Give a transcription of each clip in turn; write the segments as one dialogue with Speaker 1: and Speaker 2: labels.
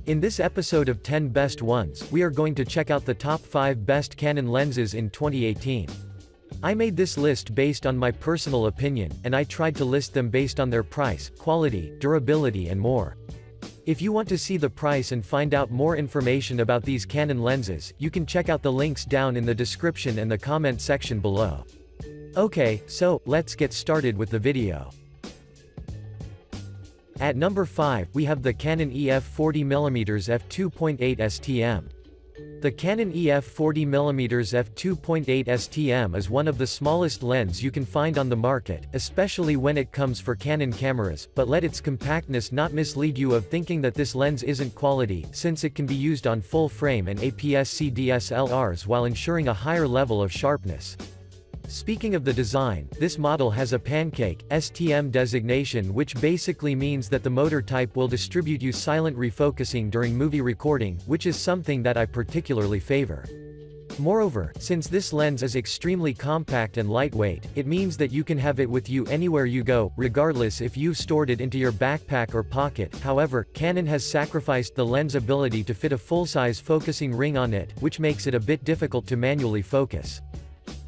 Speaker 1: In this episode of 10 Best Ones, we are going to check out the top 5 best Canon lenses in 2018. I made this list based on my personal opinion, and I tried to list them based on their price, quality, durability and more. If you want to see the price and find out more information about these Canon lenses, you can check out the links down in the description and the comment section below. Okay, so, let's get started with the video. At number 5, we have the Canon EF 40mm f2.8 STM. The Canon EF 40mm f2.8 STM is one of the smallest lens you can find on the market, especially when it comes for Canon cameras, but let its compactness not mislead you of thinking that this lens isn't quality, since it can be used on full-frame and APS-C DSLRs while ensuring a higher level of sharpness. Speaking of the design, this model has a pancake STM designation, which basically means that the motor type will distribute you silent refocusing during movie recording, which is something that I particularly favor. Moreover, since this lens is extremely compact and lightweight, it means that you can have it with you anywhere you go, regardless if you've stored it into your backpack or pocket. However, Canon has sacrificed the lens ability to fit a full-size focusing ring on it, which makes it a bit difficult to manually focus.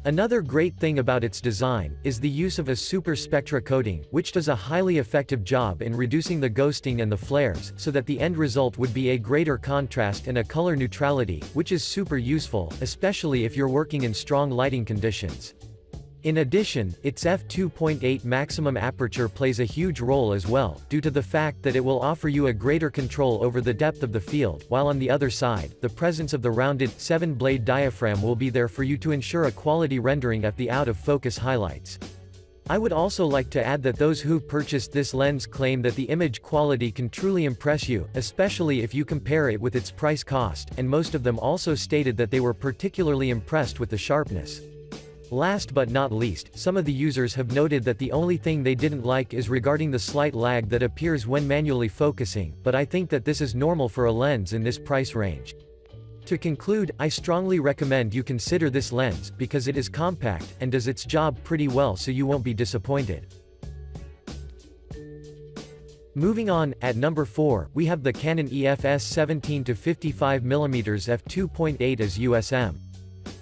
Speaker 1: Another great thing about its design is the use of a super spectra coating, which does a highly effective job in reducing the ghosting and the flares, so that the end result would be a greater contrast and a color neutrality, which is super useful, especially if you're working in strong lighting conditions. In addition, its f2.8 maximum aperture plays a huge role as well, due to the fact that it will offer you a greater control over the depth of the field, while on the other side, the presence of the rounded, 7-blade diaphragm will be there for you to ensure a quality rendering at the out-of-focus highlights. I would also like to add that those who've purchased this lens claim that the image quality can truly impress you, especially if you compare it with its price cost, and most of them also stated that they were particularly impressed with the sharpness. Last but not least, some of the users have noted that the only thing they didn't like is regarding the slight lag that appears when manually focusing, but I think that this is normal for a lens in this price range. To conclude, I strongly recommend you consider this lens, because it is compact, and does its job pretty well, so you won't be disappointed. Moving on, at number 4, we have the Canon EF S17-55mm f2.8 as USM.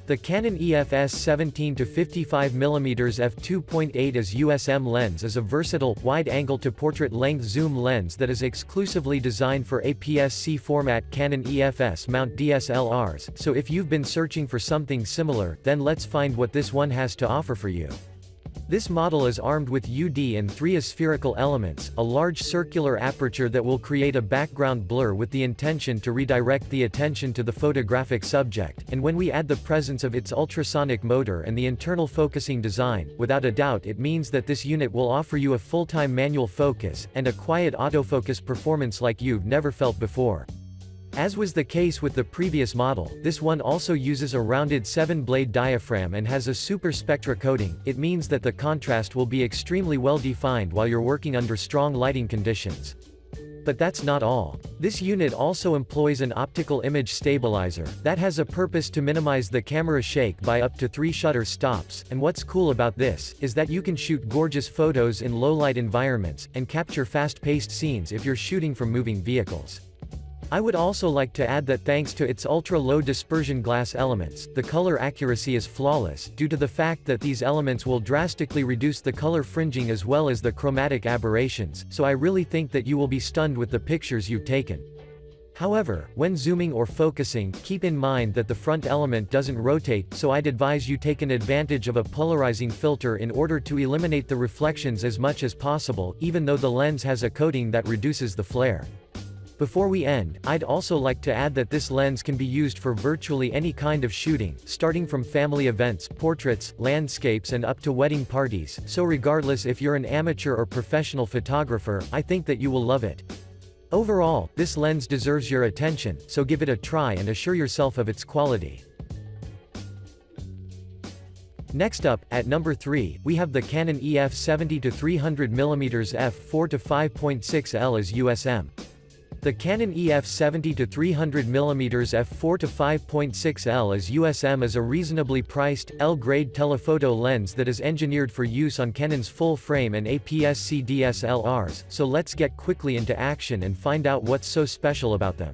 Speaker 1: The Canon EF S17-55mm f2.8 as USM lens is a versatile, wide-angle to portrait-length zoom lens that is exclusively designed for APS-C format Canon EFS mount DSLRs, so if you've been searching for something similar, then let's find what this one has to offer for you. This model is armed with UD and 3 aspherical elements, a large circular aperture that will create a background blur with the intention to redirect the attention to the photographic subject, and when we add the presence of its ultrasonic motor and the internal focusing design, without a doubt it means that this unit will offer you a full-time manual focus, and a quiet autofocus performance like you've never felt before. As was the case with the previous model, this one also uses a rounded 7-blade diaphragm and has a super spectra coating. It means that the contrast will be extremely well defined while you're working under strong lighting conditions. But that's not all. This unit also employs an optical image stabilizer that has a purpose to minimize the camera shake by up to 3 shutter stops, and what's cool about this is that you can shoot gorgeous photos in low-light environments, and capture fast-paced scenes if you're shooting from moving vehicles. I would also like to add that thanks to its ultra-low dispersion glass elements, the color accuracy is flawless, due to the fact that these elements will drastically reduce the color fringing as well as the chromatic aberrations, so I really think that you will be stunned with the pictures you've taken. However, when zooming or focusing, keep in mind that the front element doesn't rotate, so I'd advise you take an advantage of a polarizing filter in order to eliminate the reflections as much as possible, even though the lens has a coating that reduces the flare. Before we end, I'd also like to add that this lens can be used for virtually any kind of shooting, starting from family events, portraits, landscapes and up to wedding parties, so regardless if you're an amateur or professional photographer, I think that you will love it. Overall, this lens deserves your attention, so give it a try and assure yourself of its quality. Next up, at number 3, we have the Canon EF 70-300mm f4 to 5.6L as USM. The Canon EF 70-300mm f4 to 5.6L is USM is a reasonably priced, L-grade telephoto lens that is engineered for use on Canon's full-frame and APS-C DSLRs, so let's get quickly into action and find out what's so special about them.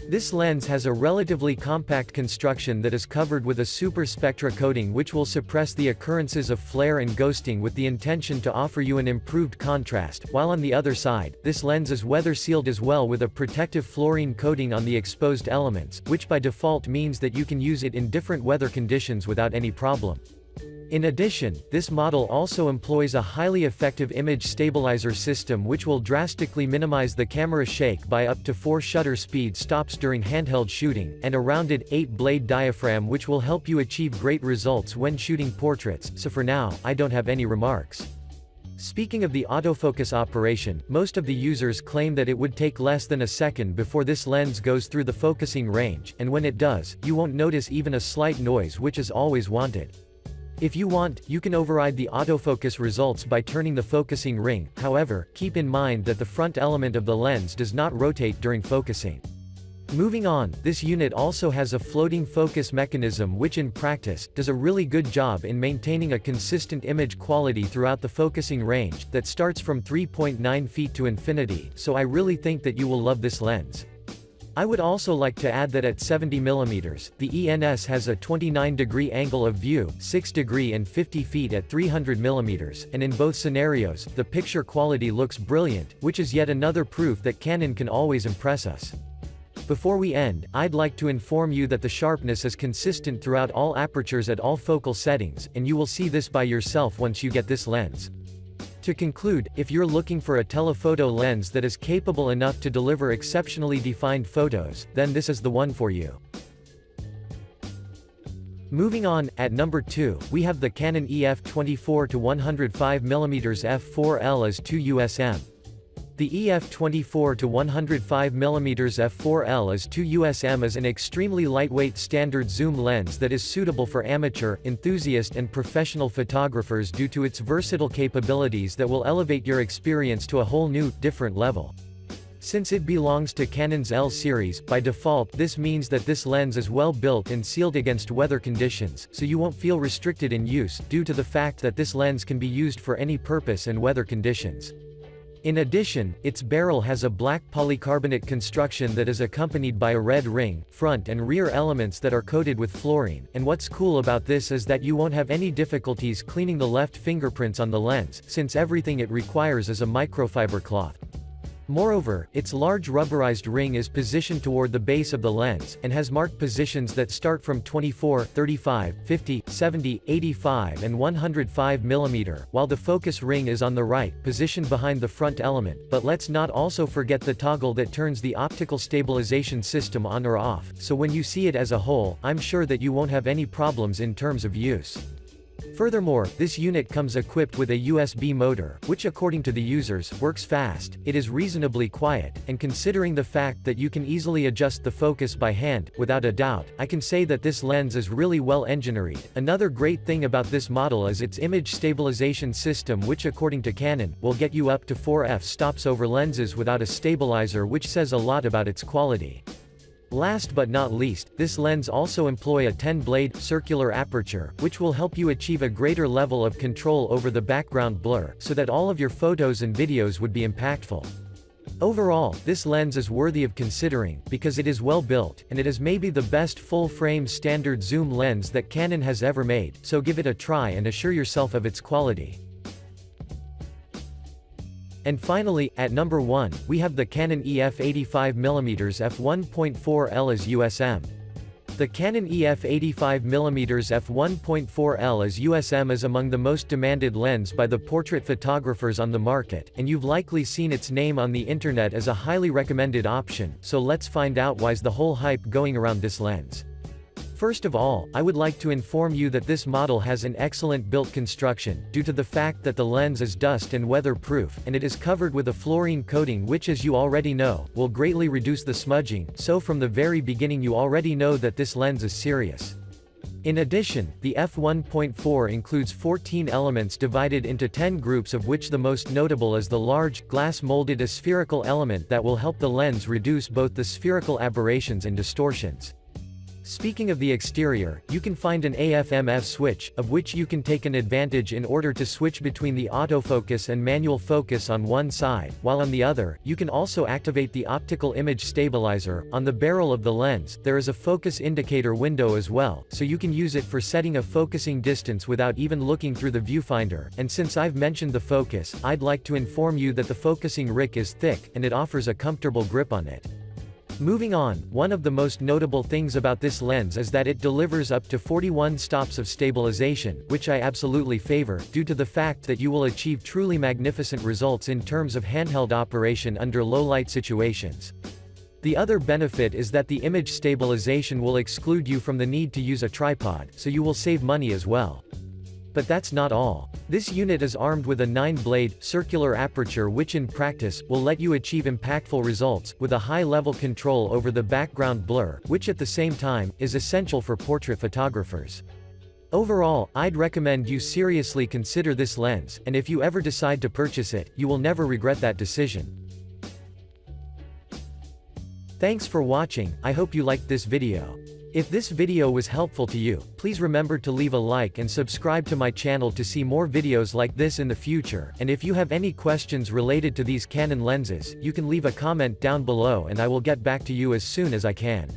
Speaker 1: This lens has a relatively compact construction that is covered with a super spectra coating which will suppress the occurrences of flare and ghosting with the intention to offer you an improved contrast, while on the other side, this lens is weather sealed as well with a protective fluorine coating on the exposed elements, which by default means that you can use it in different weather conditions without any problem. In addition, this model also employs a highly effective image stabilizer system which will drastically minimize the camera shake by up to 4 shutter speed stops during handheld shooting, and a rounded, 8-blade diaphragm which will help you achieve great results when shooting portraits, so for now, I don't have any remarks. Speaking of the autofocus operation, most of the users claim that it would take less than a second before this lens goes through the focusing range, and when it does, you won't notice even a slight noise which is always wanted. If you want, you can override the autofocus results by turning the focusing ring, however, keep in mind that the front element of the lens does not rotate during focusing. Moving on, this unit also has a floating focus mechanism which in practice, does a really good job in maintaining a consistent image quality throughout the focusing range, that starts from 3.9 feet to infinity, so I really think that you will love this lens. I would also like to add that at 70mm, the ENS has a 29-degree angle of view, 6° and 50 feet at 300mm, and in both scenarios, the picture quality looks brilliant, which is yet another proof that Canon can always impress us. Before we end, I'd like to inform you that the sharpness is consistent throughout all apertures at all focal settings, and you will see this by yourself once you get this lens. To conclude, if you're looking for a telephoto lens that is capable enough to deliver exceptionally defined photos, then this is the one for you. Moving on, at number 2, we have the Canon EF 24-105mm f4L as 2 USM. The EF 24-105mm f4L as 2 USM is an extremely lightweight standard zoom lens that is suitable for amateur, enthusiast and professional photographers due to its versatile capabilities that will elevate your experience to a whole new, different level. Since it belongs to Canon's L series, by default this means that this lens is well built and sealed against weather conditions, so you won't feel restricted in use, due to the fact that this lens can be used for any purpose and weather conditions. In addition, its barrel has a black polycarbonate construction that is accompanied by a red ring, front and rear elements that are coated with fluorine, and what's cool about this is that you won't have any difficulties cleaning the left fingerprints on the lens, since everything it requires is a microfiber cloth. Moreover, its large rubberized ring is positioned toward the base of the lens, and has marked positions that start from 24, 35, 50, 70, 85 and 105mm, while the focus ring is on the right, positioned behind the front element, but let's not also forget the toggle that turns the optical stabilization system on or off, so when you see it as a whole, I'm sure that you won't have any problems in terms of use. Furthermore, this unit comes equipped with a USB motor, which according to the users, works fast, it is reasonably quiet, and considering the fact that you can easily adjust the focus by hand, without a doubt, I can say that this lens is really well engineered. Another great thing about this model is its image stabilization system which according to Canon, will get you up to 4 f-stops over lenses without a stabilizer, which says a lot about its quality. Last but not least, this lens also employs a 10-blade, circular aperture, which will help you achieve a greater level of control over the background blur, so that all of your photos and videos would be impactful. Overall, this lens is worthy of considering, because it is well built, and it is maybe the best full-frame standard zoom lens that Canon has ever made, so give it a try and assure yourself of its quality. And finally, at number 1, we have the Canon EF 85mm f1.4L as USM. The Canon EF 85mm f1.4L as USM is among the most demanded lens by the portrait photographers on the market, and you've likely seen its name on the internet as a highly recommended option, so let's find out why's the whole hype going around this lens. First of all, I would like to inform you that this model has an excellent built construction, due to the fact that the lens is dust and weather-proof, and it is covered with a fluorine coating which as you already know, will greatly reduce the smudging, so from the very beginning you already know that this lens is serious. In addition, the f1.4 includes 14 elements divided into 10 groups, of which the most notable is the large, glass-molded aspherical element that will help the lens reduce both the spherical aberrations and distortions. Speaking of the exterior, you can find an AF/MF switch, of which you can take an advantage in order to switch between the autofocus and manual focus on one side, while on the other, you can also activate the optical image stabilizer. On the barrel of the lens, there is a focus indicator window as well, so you can use it for setting a focusing distance without even looking through the viewfinder. And since I've mentioned the focus, I'd like to inform you that the focusing rick is thick, and it offers a comfortable grip on it. Moving on, one of the most notable things about this lens is that it delivers up to 41 stops of stabilization, which I absolutely favor, due to the fact that you will achieve truly magnificent results in terms of handheld operation under low-light situations. The other benefit is that the image stabilization will exclude you from the need to use a tripod, so you will save money as well. But that's not all. This unit is armed with a 9-blade, circular aperture which in practice, will let you achieve impactful results, with a high-level control over the background blur, which at the same time, is essential for portrait photographers. Overall, I'd recommend you seriously consider this lens, and if you ever decide to purchase it, you will never regret that decision. Thanks for watching, I hope you liked this video. If this video was helpful to you, please remember to leave a like and subscribe to my channel to see more videos like this in the future, and if you have any questions related to these Canon lenses, you can leave a comment down below and I will get back to you as soon as I can.